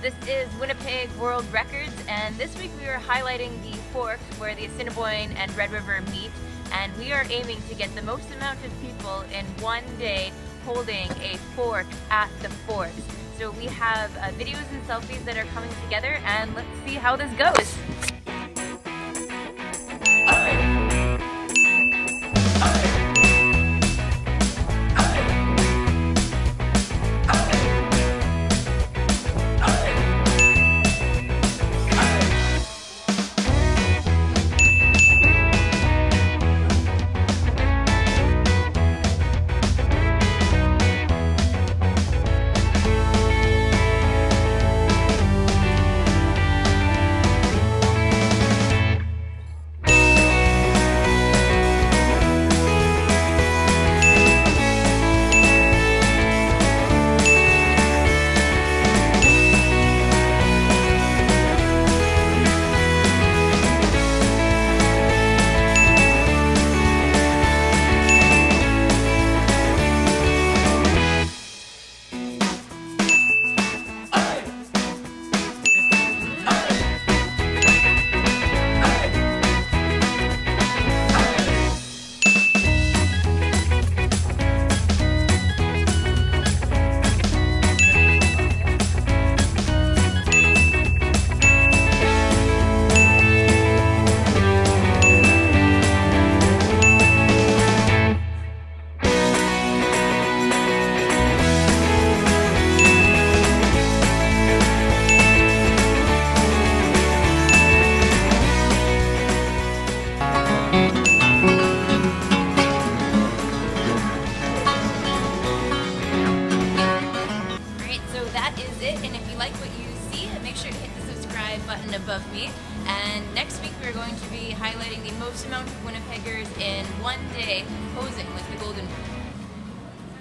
This is Winnipeg World Records, and this week we are highlighting the Forks where the Assiniboine and Red River meet, and we are aiming to get the most amount of people in one day holding a fork at the Forks. So we have videos and selfies that are coming together, and let's see how this goes. That is it, and if you like what you see, make sure to hit the subscribe button above me. And next week we're going to be highlighting the most amount of Winnipeggers in one day posing with the Golden